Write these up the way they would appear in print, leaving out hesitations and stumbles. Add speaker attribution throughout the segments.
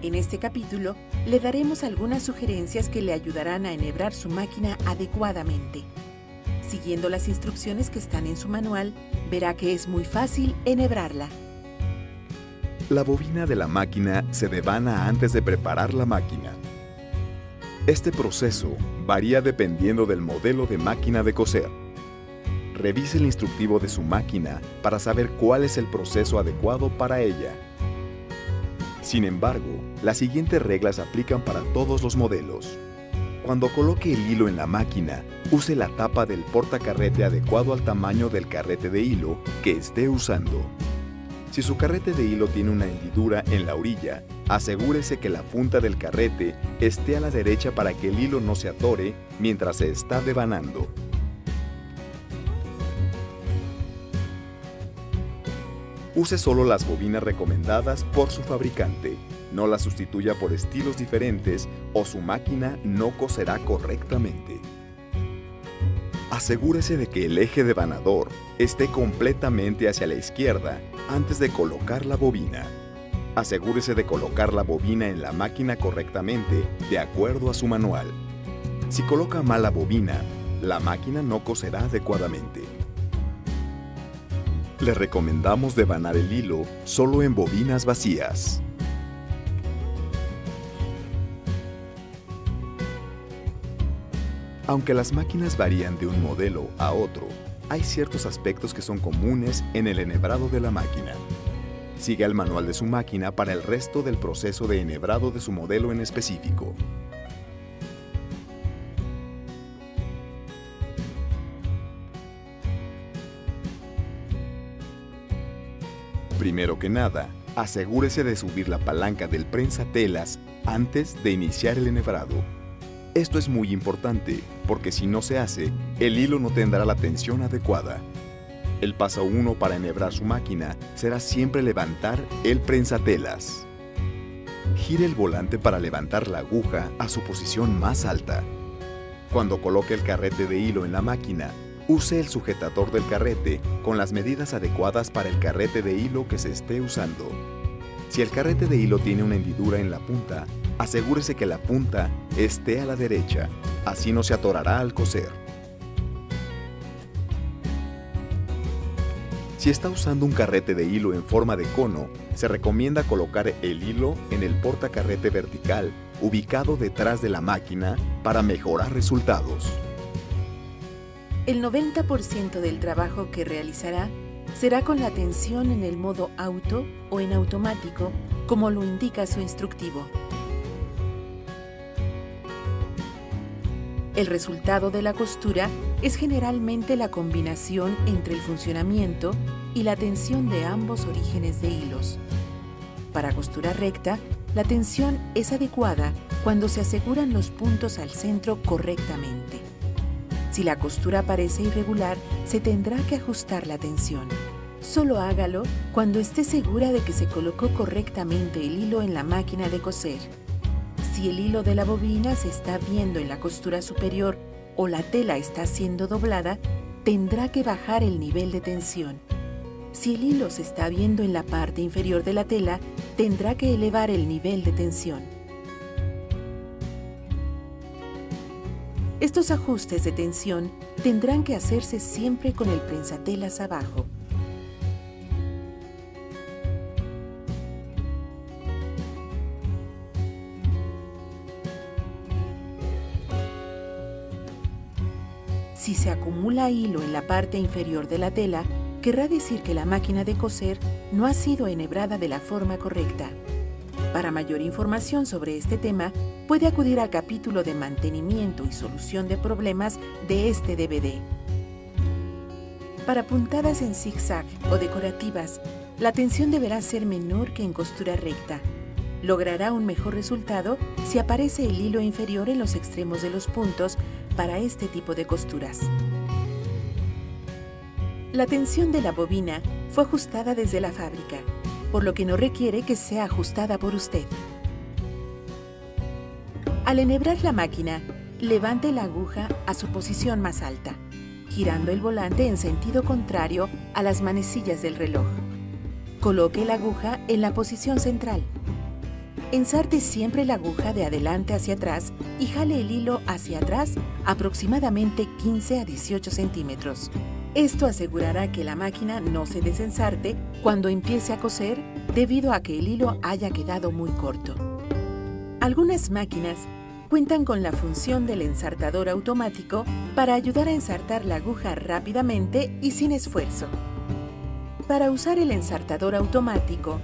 Speaker 1: En este capítulo, le daremos algunas sugerencias que le ayudarán a enhebrar su máquina adecuadamente. Siguiendo las instrucciones que están en su manual, verá que es muy fácil enhebrarla.
Speaker 2: La bobina de la máquina se devana antes de preparar la máquina. Este proceso varía dependiendo del modelo de máquina de coser. Revise el instructivo de su máquina para saber cuál es el proceso adecuado para ella. Sin embargo, las siguientes reglas aplican para todos los modelos. Cuando coloque el hilo en la máquina, use la tapa del portacarrete adecuado al tamaño del carrete de hilo que esté usando. Si su carrete de hilo tiene una hendidura en la orilla, asegúrese que la punta del carrete esté a la derecha para que el hilo no se atore mientras se está devanando. Use solo las bobinas recomendadas por su fabricante. No las sustituya por estilos diferentes o su máquina no coserá correctamente. Asegúrese de que el eje devanador esté completamente hacia la izquierda antes de colocar la bobina. Asegúrese de colocar la bobina en la máquina correctamente de acuerdo a su manual. Si coloca mal la bobina, la máquina no coserá adecuadamente. Le recomendamos devanar el hilo solo en bobinas vacías. Aunque las máquinas varían de un modelo a otro, hay ciertos aspectos que son comunes en el enhebrado de la máquina. Siga el manual de su máquina para el resto del proceso de enhebrado de su modelo en específico. Primero que nada, asegúrese de subir la palanca del prensatelas antes de iniciar el enhebrado. Esto es muy importante, porque si no se hace, el hilo no tendrá la tensión adecuada. El paso 1 para enhebrar su máquina será siempre levantar el prensatelas. Gire el volante para levantar la aguja a su posición más alta. Cuando coloque el carrete de hilo en la máquina, use el sujetador del carrete con las medidas adecuadas para el carrete de hilo que se esté usando. Si el carrete de hilo tiene una hendidura en la punta, asegúrese que la punta esté a la derecha, así no se atorará al coser. Si está usando un carrete de hilo en forma de cono, se recomienda colocar el hilo en el portacarrete vertical, ubicado detrás de la máquina, para mejorar resultados.
Speaker 1: El 90% del trabajo que realizará será con la tensión en el modo auto o en automático, como lo indica su instructivo. El resultado de la costura es generalmente la combinación entre el funcionamiento y la tensión de ambos orígenes de hilos. Para costura recta, la tensión es adecuada cuando se aseguran los puntos al centro correctamente. Si la costura parece irregular, se tendrá que ajustar la tensión. Solo hágalo cuando esté segura de que se colocó correctamente el hilo en la máquina de coser. Si el hilo de la bobina se está viendo en la costura superior o la tela está siendo doblada, tendrá que bajar el nivel de tensión. Si el hilo se está viendo en la parte inferior de la tela, tendrá que elevar el nivel de tensión. Estos ajustes de tensión tendrán que hacerse siempre con el prensatelas abajo. Si se acumula hilo en la parte inferior de la tela, querrá decir que la máquina de coser no ha sido enhebrada de la forma correcta. Para mayor información sobre este tema, puede acudir al capítulo de mantenimiento y solución de problemas de este DVD. Para puntadas en zigzag o decorativas, la tensión deberá ser menor que en costura recta. Logrará un mejor resultado si aparece el hilo inferior en los extremos de los puntos para este tipo de costuras. La tensión de la bobina fue ajustada desde la fábrica, por lo que no requiere que sea ajustada por usted. Al enhebrar la máquina, levante la aguja a su posición más alta, girando el volante en sentido contrario a las manecillas del reloj. Coloque la aguja en la posición central. ensarte siempre la aguja de adelante hacia atrás y jale el hilo hacia atrás aproximadamente 15 a 18 centímetros. Esto asegurará que la máquina no se desensarte cuando empiece a coser debido a que el hilo haya quedado muy corto. Algunas máquinas cuentan con la función del ensartador automático para ayudar a ensartar la aguja rápidamente y sin esfuerzo. Para usar el ensartador automático,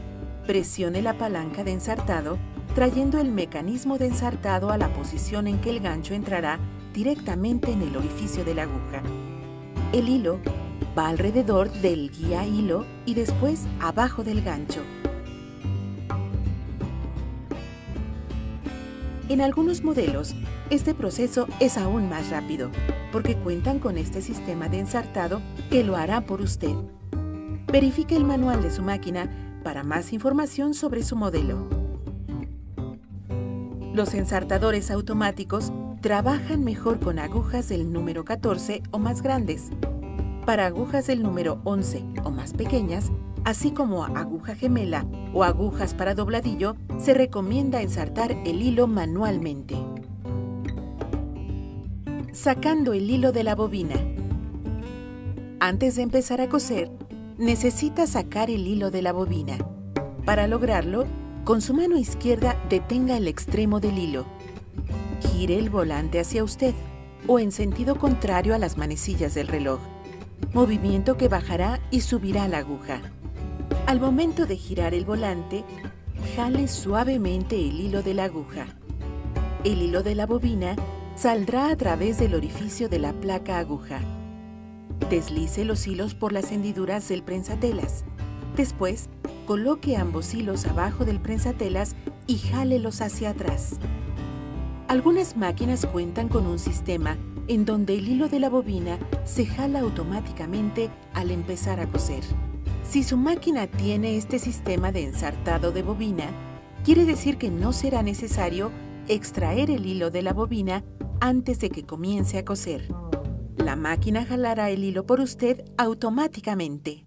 Speaker 1: presione la palanca de ensartado, trayendo el mecanismo de ensartado a la posición en que el gancho entrará directamente en el orificio de la aguja. El hilo va alrededor del guía hilo y después abajo del gancho. En algunos modelos, este proceso es aún más rápido, porque cuentan con este sistema de ensartado que lo hará por usted. Verifique el manual de su máquina para más información sobre su modelo. Los ensartadores automáticos trabajan mejor con agujas del número 14 o más grandes. Para agujas del número 11 o más pequeñas, así como aguja gemela o agujas para dobladillo, se recomienda ensartar el hilo manualmente. Sacando el hilo de la bobina. Antes de empezar a coser, necesita sacar el hilo de la bobina. Para lograrlo, con su mano izquierda detenga el extremo del hilo. Gire el volante hacia usted o en sentido contrario a las manecillas del reloj, movimiento que bajará y subirá la aguja. Al momento de girar el volante, jale suavemente el hilo de la aguja. El hilo de la bobina saldrá a través del orificio de la placa aguja. Deslice los hilos por las hendiduras del prensatelas. Después, coloque ambos hilos abajo del prensatelas y jálelos hacia atrás. Algunas máquinas cuentan con un sistema en donde el hilo de la bobina se jala automáticamente al empezar a coser. Si su máquina tiene este sistema de ensartado de bobina, quiere decir que no será necesario extraer el hilo de la bobina antes de que comience a coser. La máquina jalará el hilo por usted automáticamente.